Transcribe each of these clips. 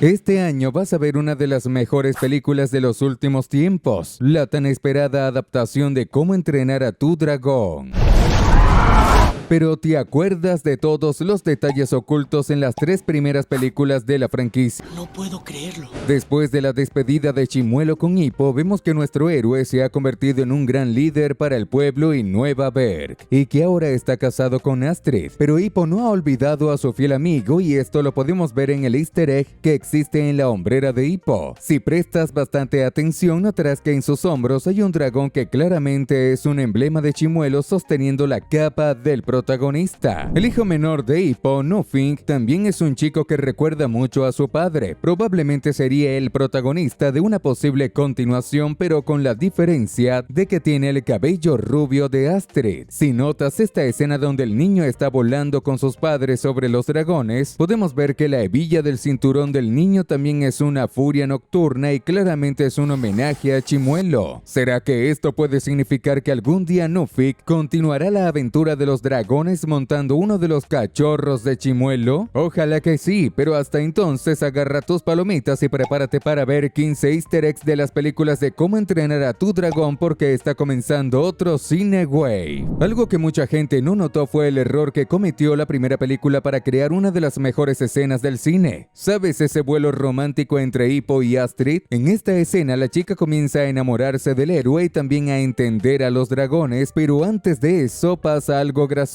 Este año vas a ver una de las mejores películas de los últimos tiempos, la tan esperada adaptación de Cómo entrenar a tu dragón. Pero ¿te acuerdas de todos los detalles ocultos en las 3 primeras películas de la franquicia? No puedo creerlo. Después de la despedida de Chimuelo con Hippo, vemos que nuestro héroe se ha convertido en un gran líder para el pueblo y Nueva Berk, y que ahora está casado con Astrid. Pero Hippo no ha olvidado a su fiel amigo, y esto lo podemos ver en el easter egg que existe en la hombrera de Hippo. Si prestas bastante atención, notarás que en sus hombros hay un dragón que claramente es un emblema de Chimuelo sosteniendo la capa del protagonista. El hijo menor de Hippo, Nothing, también es un chico que recuerda mucho a su padre. Probablemente sería el protagonista de una posible continuación, pero con la diferencia de que tiene el cabello rubio de Astrid. Si notas esta escena donde el niño está volando con sus padres sobre los dragones, podemos ver que la hebilla del cinturón del niño también es una furia nocturna y claramente es un homenaje a Chimuelo. ¿Será que esto puede significar que algún día Nothing continuará la aventura de los dragones montando uno de los cachorros de Chimuelo? Ojalá que sí, pero hasta entonces agarra tus palomitas y prepárate para ver 15 easter eggs de las películas de Cómo entrenar a tu dragón, porque está comenzando otro Cineway. Algo que mucha gente no notó fue el error que cometió la primera película para crear una de las mejores escenas del cine. ¿Sabes ese vuelo romántico entre Hippo y Astrid? En esta escena la chica comienza a enamorarse del héroe y también a entender a los dragones, pero antes de eso pasa algo gracioso.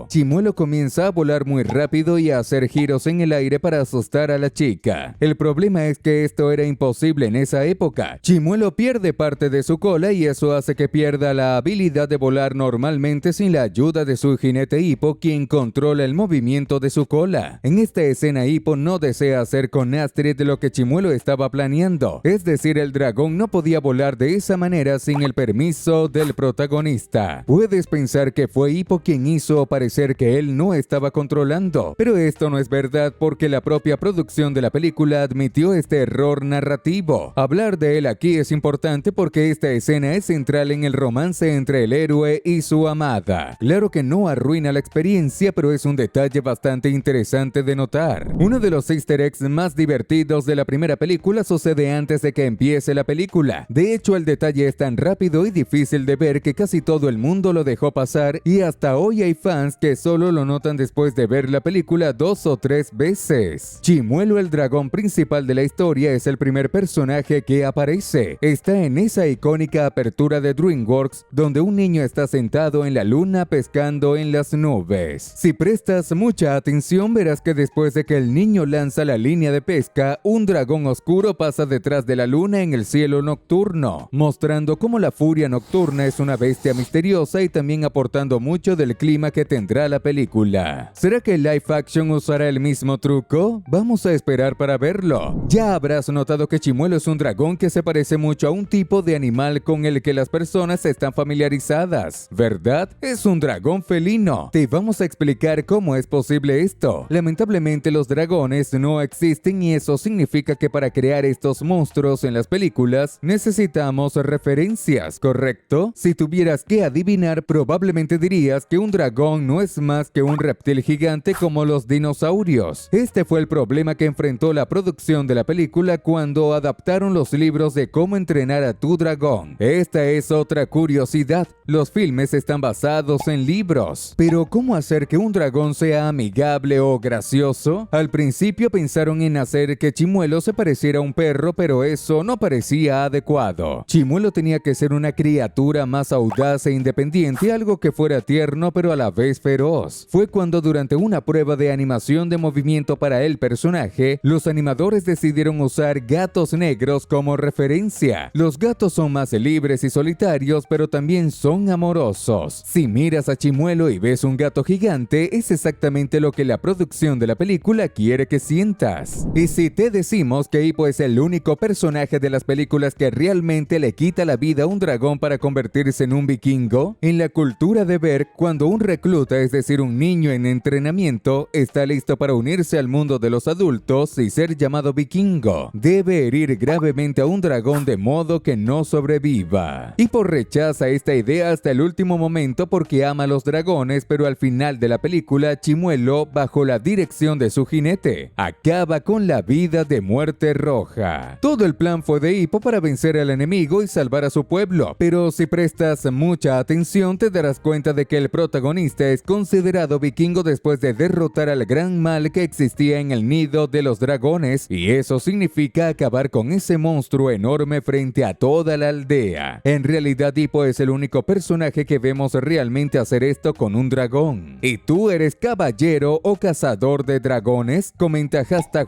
Chimuelo comienza a volar muy rápido y a hacer giros en el aire para asustar a la chica. El problema es que esto era imposible en esa época. Chimuelo pierde parte de su cola y eso hace que pierda la habilidad de volar normalmente sin la ayuda de su jinete Hippo, quien controla el movimiento de su cola. En esta escena Hippo no desea hacer con Astrid lo que Chimuelo estaba planeando, es decir, el dragón no podía volar de esa manera sin el permiso del protagonista. Puedes pensar que fue Hippo quien hizo parecer que él no estaba controlando, pero esto no es verdad porque la propia producción de la película admitió este error narrativo. Hablar de él aquí es importante porque esta escena es central en el romance entre el héroe y su amada. Claro que no arruina la experiencia, pero es un detalle bastante interesante de notar. Uno de los easter eggs más divertidos de la primera película sucede antes de que empiece la película. De hecho, el detalle es tan rápido y difícil de ver que casi todo el mundo lo dejó pasar, y hasta hoy hay fans que solo lo notan después de ver la película 2 o 3 veces. Chimuelo, el dragón principal de la historia, es el primer personaje que aparece. Está en esa icónica apertura de DreamWorks donde un niño está sentado en la luna pescando en las nubes. Si prestas mucha atención verás que después de que el niño lanza la línea de pesca, un dragón oscuro pasa detrás de la luna en el cielo nocturno, mostrando cómo la furia nocturna es una bestia misteriosa y también aportando mucho del clima que tendrá la película. ¿Será que el live action usará el mismo truco? Vamos a esperar para verlo. Ya habrás notado que Chimuelo es un dragón que se parece mucho a un tipo de animal con el que las personas están familiarizadas, ¿verdad? Es un dragón felino. Te vamos a explicar cómo es posible esto. Lamentablemente los dragones no existen y eso significa que para crear estos monstruos en las películas necesitamos referencias, ¿correcto? Si tuvieras que adivinar, probablemente dirías que un dragón no es más que un reptil gigante como los dinosaurios. Este fue el problema que enfrentó la producción de la película cuando adaptaron los libros de Cómo entrenar a tu dragón. Esta es otra curiosidad. Los filmes están basados en libros. Pero ¿cómo hacer que un dragón sea amigable o gracioso? Al principio pensaron en hacer que Chimuelo se pareciera a un perro, pero eso no parecía adecuado. Chimuelo tenía que ser una criatura más audaz e independiente, algo que fuera tierno pero a la vez feroz. Fue cuando durante una prueba de animación de movimiento para el personaje, los animadores decidieron usar gatos negros como referencia. Los gatos son más libres y solitarios, pero también son amorosos. Si miras a Chimuelo y ves un gato gigante, es exactamente lo que la producción de la película quiere que sientas. Y si te decimos que Hippo es el único personaje de las películas que realmente le quita la vida a un dragón para convertirse en un vikingo, en la cultura de Berk, cuando un recluta, es decir, un niño en entrenamiento, está listo para unirse al mundo de los adultos y ser llamado vikingo, debe herir gravemente a un dragón de modo que no sobreviva. Hippo rechaza esta idea hasta el último momento porque ama a los dragones, pero al final de la película, Chimuelo, bajo la dirección de su jinete, acaba con la vida de Muerte Roja. Todo el plan fue de Hippo para vencer al enemigo y salvar a su pueblo, pero si prestas mucha atención te darás cuenta de que el protagonista es considerado vikingo después de derrotar al gran mal que existía en el nido de los dragones, y eso significa acabar con ese monstruo enorme frente a toda la aldea. En realidad, Hippo es el único personaje que vemos realmente hacer esto con un dragón. ¿Y tú eres caballero o cazador de dragones? Comenta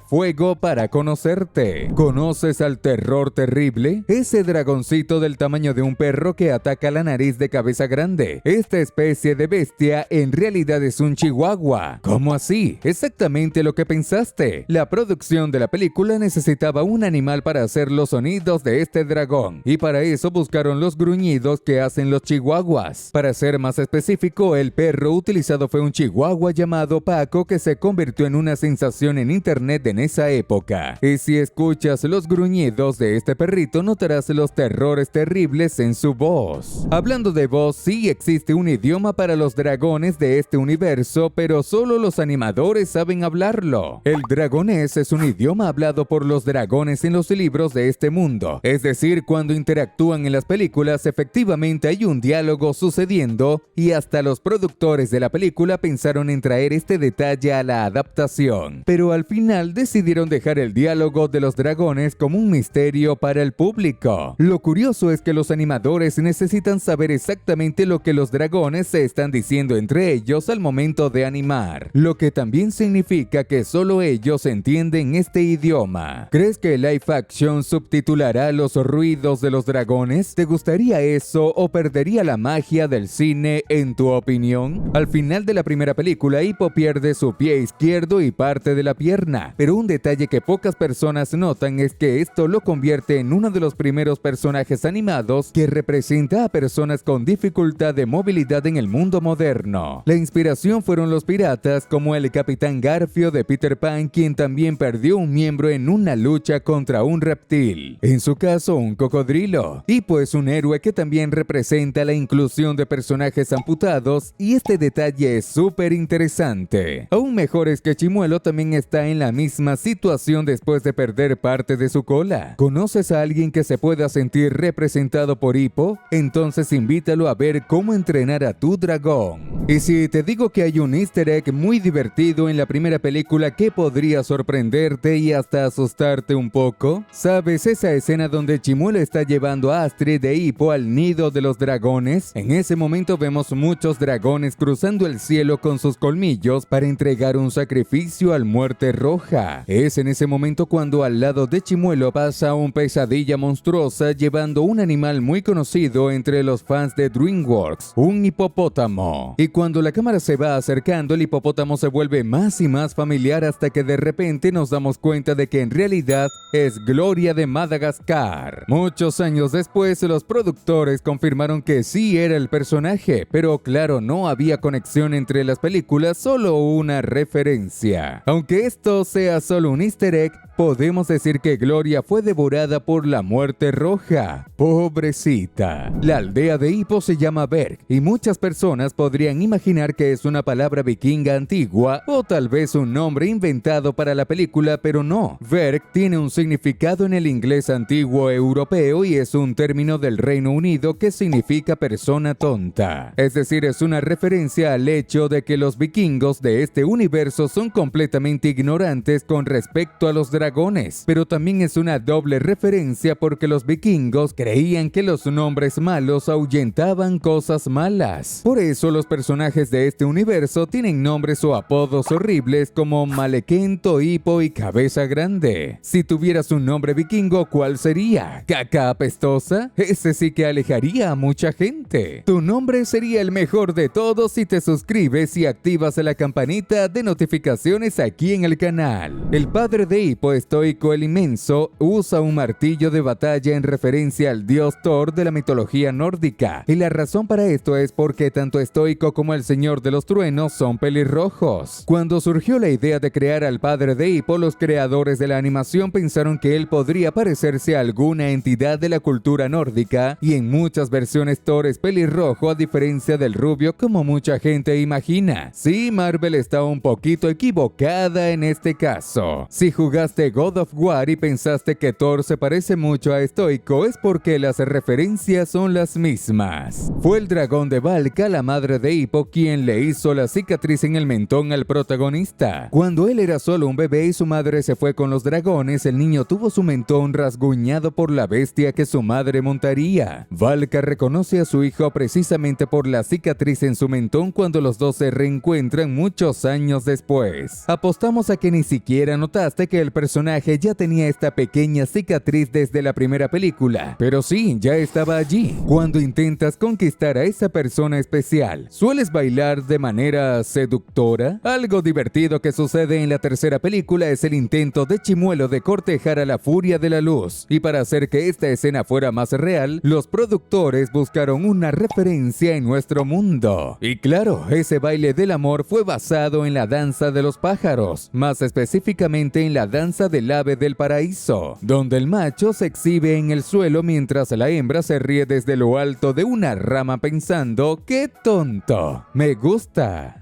#fuego para conocerte. ¿Conoces al Terror Terrible? Ese dragoncito del tamaño de un perro que ataca la nariz de cabeza grande. Esta especie de bestia en realidad es un chihuahua. ¿Cómo así? Exactamente lo que pensaste. La producción de la película necesitaba un animal para hacer los sonidos de este dragón, y para eso buscaron los gruñidos que hacen los chihuahuas. Para ser más específico, el perro utilizado fue un chihuahua llamado Paco, que se convirtió en una sensación en internet en esa época. Y si escuchas los gruñidos de este perrito, notarás los terrores terribles en su voz. Hablando de voz, sí existe un idioma para los dragones de este universo, pero solo los animadores saben hablarlo. El dragonés es un idioma hablado por los dragones en los libros de este mundo. Es decir, cuando interactúan en las películas, efectivamente hay un diálogo sucediendo, y hasta los productores de la película pensaron en traer este detalle a la adaptación. Pero al final decidieron dejar el diálogo de los dragones como un misterio para el público. Lo curioso es que los animadores necesitan saber exactamente lo que los dragones se están diciendo entre ellos al momento de animar, lo que también significa que solo ellos entienden este idioma. ¿Crees que el live action subtitulará los ruidos de los dragones? ¿Te gustaría eso o perdería la magia del cine en tu opinión? Al final de la primera película, Hippo pierde su pie izquierdo y parte de la pierna, pero un detalle que pocas personas notan es que esto lo convierte en uno de los primeros personajes animados que representa a personas con dificultad de movilidad en el mundo moderno. La inspiración fueron los piratas, como el Capitán Garfio de Peter Pan, quien también perdió un miembro en una lucha contra un reptil, en su caso un cocodrilo. Hippo es un héroe que también representa la inclusión de personajes amputados, y este detalle es súper interesante. Aún mejor es que Chimuelo también está en la misma situación después de perder parte de su cola. ¿Conoces a alguien que se pueda sentir representado por Hippo? Entonces invítalo a ver cómo entrenar a tu dragón. Y si te digo que hay un easter egg muy divertido en la primera película que podría sorprenderte y hasta asustarte un poco, ¿sabes esa escena donde Chimuelo está llevando a Astrid de Hippo al nido de los dragones? En ese momento vemos muchos dragones cruzando el cielo con sus colmillos para entregar un sacrificio al Muerte Roja. Es en ese momento cuando al lado de Chimuelo pasa un Pesadilla monstruosa llevando un animal muy conocido entre los fans de DreamWorks, un hipopótamo. Y cuando la cámara se va acercando, el hipopótamo se vuelve más y más familiar hasta que de repente nos damos cuenta de que en realidad es Gloria de Madagascar. Muchos años después, los productores confirmaron que sí era el personaje, pero claro, no había conexión entre las películas, solo una referencia. Aunque esto sea solo un easter egg, podemos decir que Gloria fue devorada por la Muerte Roja. Pobrecita. La aldea de Hippo se llama Berg, y muchas personas podrían imaginar que es una palabra vikinga antigua o tal vez un nombre inventado para la película, pero no. Berg tiene un significado en el inglés antiguo europeo y es un término del Reino Unido que significa persona tonta. Es decir, es una referencia al hecho de que los vikingos de este universo son completamente ignorantes con respecto a los dragones, pero también es una doble referencia porque los vikingos creían que los nombres malos ahuyentaban cosas malas. Por eso los personajes de este universo tienen nombres o apodos horribles como Malequento, Hippo y Cabeza Grande. Si tuvieras un nombre vikingo, ¿cuál sería? ¿Caca apestosa? Ese sí que alejaría a mucha gente. Tu nombre sería el mejor de todos si te suscribes y activas la campanita de notificaciones aquí en el canal. El padre de Hippo, estoico el Inmenso, usa un martillo de batalla en referencia al dios Thor de la mitología nórdica, y la razón para esto es porque tanto estoico estoico como el Señor de los Truenos son pelirrojos. Cuando surgió la idea de crear al padre de Hippo, los creadores de la animación pensaron que él podría parecerse a alguna entidad de la cultura nórdica, y en muchas versiones Thor es pelirrojo a diferencia del rubio como mucha gente imagina. Sí, Marvel está un poquito equivocada en este caso. Si jugaste God of War y pensaste que Thor se parece mucho a Stoico, es porque las referencias son las mismas. Fue el dragón de Valka, la madre de Hippo, quien le hizo la cicatriz en el mentón al protagonista. Cuando él era solo un bebé y su madre se fue con los dragones, el niño tuvo su mentón rasguñado por la bestia que su madre montaría. Valka reconoce a su hijo precisamente por la cicatriz en su mentón cuando los dos se reencuentran muchos años después. Apostamos a que ni siquiera notaste que el personaje ya tenía esta pequeña cicatriz desde la primera película, pero sí, ya estaba allí. Cuando intentas conquistar a esa persona especial, ¿sueles bailar de manera seductora? Algo divertido que sucede en la tercera película es el intento de Chimuelo de cortejar a la Furia de la Luz, y para hacer que esta escena fuera más real, los productores buscaron una referencia en nuestro mundo. Y claro, ese baile del amor fue basado en la danza de los pájaros, más específicamente en la danza del ave del paraíso, donde el macho se exhibe en el suelo mientras la hembra se ríe desde lo alto de una rama pensando: ¡qué tonto! ¡Me gusta!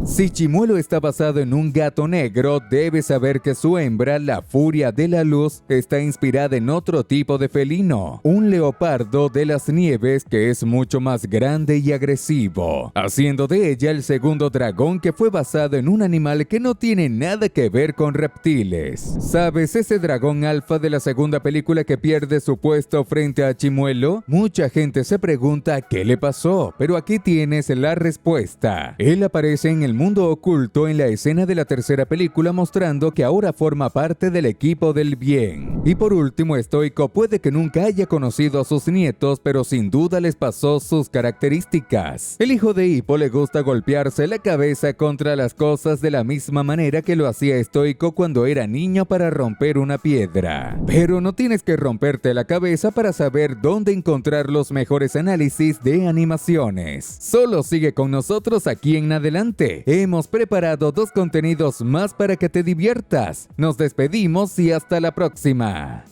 Si Chimuelo está basado en un gato negro, debes saber que su hembra, la Furia de la Luz, está inspirada en otro tipo de felino, un leopardo de las nieves que es mucho más grande y agresivo, haciendo de ella el segundo dragón que fue basado en un animal que no tiene nada que ver con reptiles. ¿Sabes ese dragón alfa de la segunda película que pierde su puesto frente a Chimuelo? Mucha gente se pregunta qué le pasó, pero aquí tienes la respuesta. Él aparece en el mundo oculto en la escena de la tercera película, mostrando que ahora forma parte del equipo del bien. Y por último, Stoico puede que nunca haya conocido a sus nietos, pero sin duda les pasó sus características. El hijo de Hippo le gusta golpearse la cabeza contra las cosas de la misma manera que lo hacía Stoico cuando era niño para romper una piedra. Pero no tienes que romperte la cabeza para saber dónde encontrar los mejores análisis de animaciones. Solo sigue con nosotros aquí en adelante. Hemos preparado 2 contenidos más para que te diviertas. Nos despedimos y hasta la próxima.